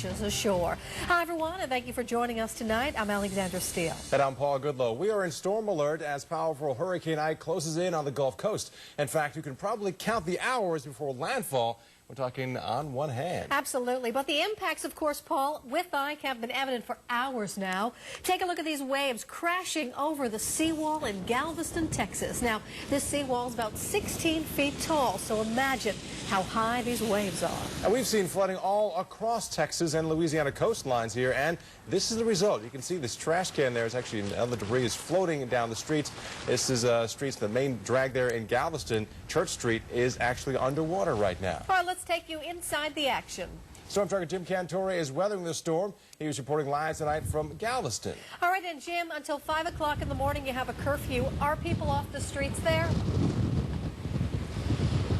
washes ashore. Hi, everyone, and thank you for joining us tonight. I'm Alexandra Steele. And I'm Paul Goodlow. We are in storm alert as powerful Hurricane Ike closes in on the Gulf Coast. In fact, you can probably count the hours before landfall. We're talking on one hand. Absolutely. But the impacts, of course, Paul, with Ike have been evident for hours now. Take a look at these waves crashing over the seawall in Galveston, Texas. Now, this seawall is about 16 feet tall, so imagine how high these waves are. And we've seen flooding all across Texas and Louisiana coastlines here, and this is the result. You can see this trash can there is actually, other debris is floating down the streets. This is streets, the main drag there in Galveston. Church Street is actually underwater right now. All right, let's take you inside the action. Storm tracker Jim Cantore is weathering the storm. He was reporting live tonight from Galveston. All right, and Jim, until 5 o'clock in the morning, you have a curfew. Are people off the streets there?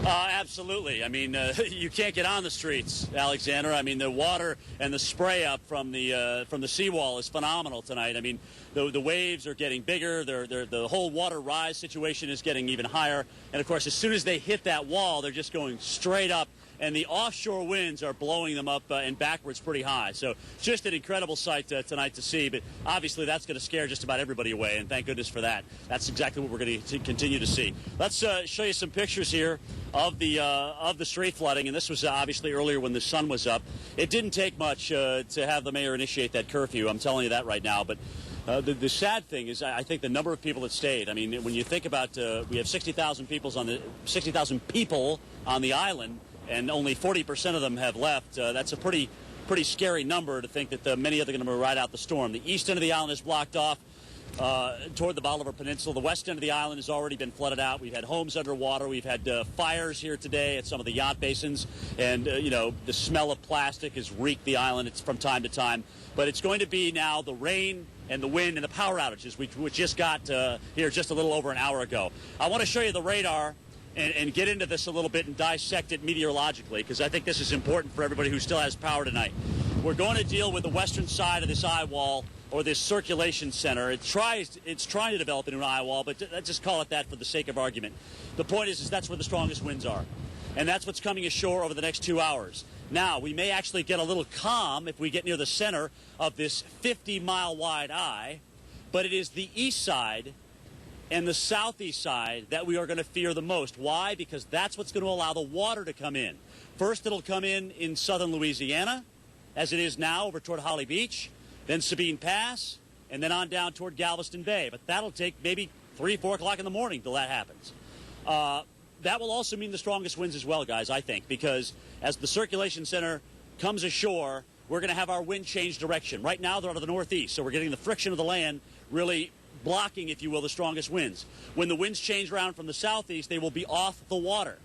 Absolutely. I mean, you can't get on the streets, Alexandra. I mean, the water and the spray up from the seawall is phenomenal tonight. I mean, the waves are getting bigger. The whole water rise situation is getting even higher. And, of course, as soon as they hit that wall, they're just going straight up. And the offshore winds are blowing them up and backwards pretty high. So just an incredible sight tonight to see. But obviously that's going to scare just about everybody away, and thank goodness for that. That's exactly what we're going to continue to see. Let's show you some pictures here of the street flooding. And this was obviously earlier when the sun was up. It didn't take much to have the mayor initiate that curfew. I'm telling you that right now. But the sad thing is, I think the number of people that stayed. I mean, when you think about, we have 60,000 people on the island, and only 40% of them have left. That's a pretty scary number to think that many of them are going to ride out the storm. The east end of the island is blocked off toward the Bolivar Peninsula. The west end of the island has already been flooded out. We've had homes underwater. We've had fires here today at some of the yacht basins. And, you know, the smell of plastic has reeked the island from time to time. But it's going to be now the rain and the wind and the power outages, which just got here just a little over an hour ago. I want to show you the radar and get into this a little bit and dissect it meteorologically, because I think this is important for everybody who still has power tonight. We're going to deal with the western side of this eye wall, or this circulation center. It's trying to develop into an eye wall, but let's just call it that for the sake of argument. The point is that's where the strongest winds are, and that's what's coming ashore over the next 2 hours. Now, we may actually get a little calm if we get near the center of this 50-mile wide eye, but it is the east side and the southeast side that we are going to fear the most. Why? Because that's what's going to allow the water to come in. First, it'll come in southern Louisiana, as it is now, over toward Holly Beach, then Sabine Pass, and then on down toward Galveston Bay. But that'll take maybe 3, 4 o'clock in the morning till that happens. That will also mean the strongest winds as well, guys, I think, because as the circulation center comes ashore, we're going to have our wind change direction. Right now, they're out of the northeast, so we're getting the friction of the land really blocking, if you will, the strongest winds. When the winds change around from the southeast, they will be off the water.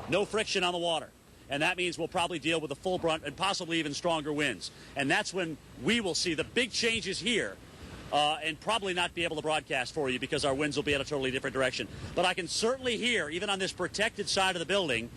No friction on the water. And that means we'll probably deal with the full brunt and possibly even stronger winds. And that's when we will see the big changes here and probably not be able to broadcast for you because our winds will be in a totally different direction. But I can certainly hear, even on this protected side of the building,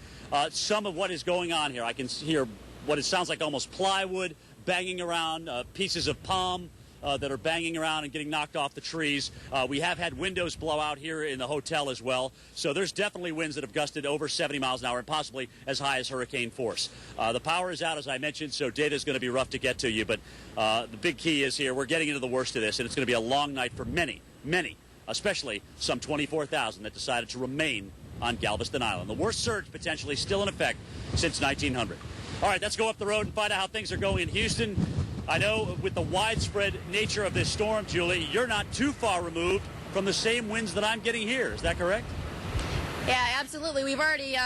some of what is going on here. I can hear what it sounds like almost plywood banging around, pieces of palm that are banging around and getting knocked off the trees. We have had windows blow out here in the hotel as well. So there's definitely winds that have gusted over 70 miles an hour and possibly as high as hurricane force. The power is out, as I mentioned, so data is going to be rough to get to you. But the big key is here, we're getting into the worst of this, and it's going to be a long night for many, especially some 24,000 that decided to remain on Galveston Island. The worst surge potentially still in effect since 1900. All right, let's go up the road and find out how things are going in Houston. I know with the widespread nature of this storm, Julie, you're not too far removed from the same winds that I'm getting here. Is that correct? Yeah, absolutely. We've already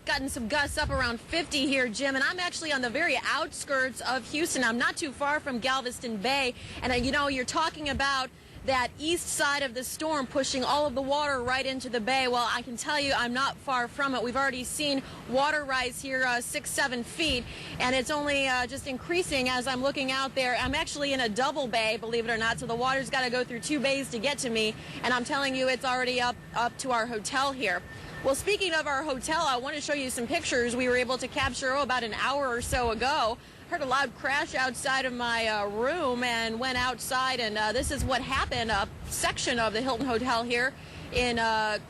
gotten some gusts up around 50 here, Jim, and I'm actually on the very outskirts of Houston. I'm not too far from Galveston Bay, and you know, you're talking about that east side of the storm pushing all of the water right into the bay. Well, I can tell you I'm not far from it. We've already seen water rise here 6-7 feet, and it's only just increasing as I'm looking out there. I'm actually in a double bay, believe it or not, so the water's got to go through 2 bays to get to me, and I'm telling you it's already up to our hotel here. Well, speaking of our hotel, I want to show you some pictures we were able to capture about an hour or so ago. Heard a loud crash outside of my room and went outside, and this is what happened. A section of the Hilton Hotel here in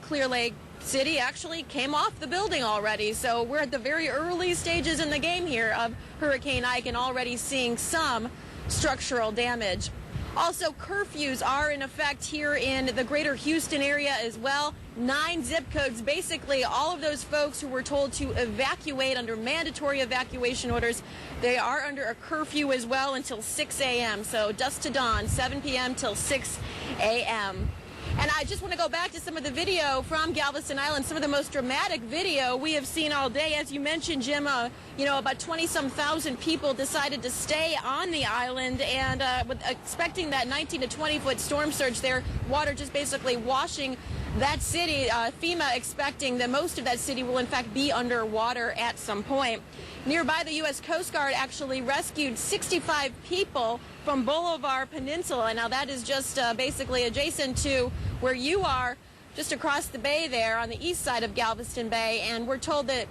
Clear Lake, city actually came off the building already. So we're at the very early stages in the game here of Hurricane Ike and already seeing some structural damage. Also, curfews are in effect here in the greater Houston area as well. 9 zip codes. Basically, all of those folks who were told to evacuate under mandatory evacuation orders, they are under a curfew as well until 6 a.m. So dusk to dawn, 7 p.m. till 6 a.m. And I just want to go back to some of the video from Galveston Island, some of the most dramatic video we have seen all day. As you mentioned, Jim, about 20-some thousand people decided to stay on the island, and expecting that 19 to 20-foot storm surge there, water just basically washing that city. FEMA expecting that most of that city will in fact be underwater at some point. Nearby, the U.S. Coast Guard actually rescued 65 people from Bolivar Peninsula. Now that is just basically adjacent to where you are, just across the bay there on the east side of Galveston Bay, and we're told that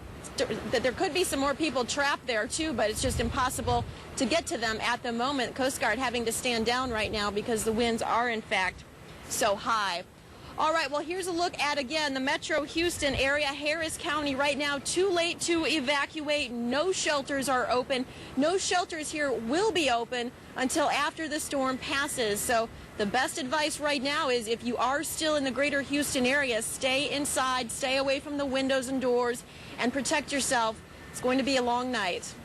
there could be some more people trapped there too, but it's just impossible to get to them at the moment. Coast Guard having to stand down right now because the winds are in fact so high. All right, well, here's a look at, again, the Metro Houston area, Harris County right now. Too late to evacuate. No shelters are open. No shelters here will be open until after the storm passes. So the best advice right now is if you are still in the greater Houston area, stay inside, stay away from the windows and doors, and protect yourself. It's going to be a long night.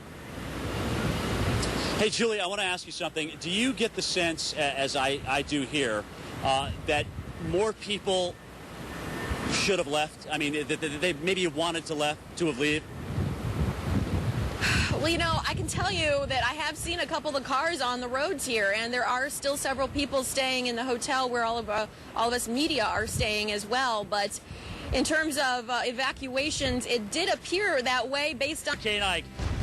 Hey, Julie, I want to ask you something. Do you get the sense, as I do here, that more people should have left? I mean, they maybe wanted to have left. Well, you know, I can tell you that I have seen a couple of cars on the roads here, and there are still several people staying in the hotel where all of us media are staying as well. But in terms of evacuations, it did appear that way based on Hurricane Ike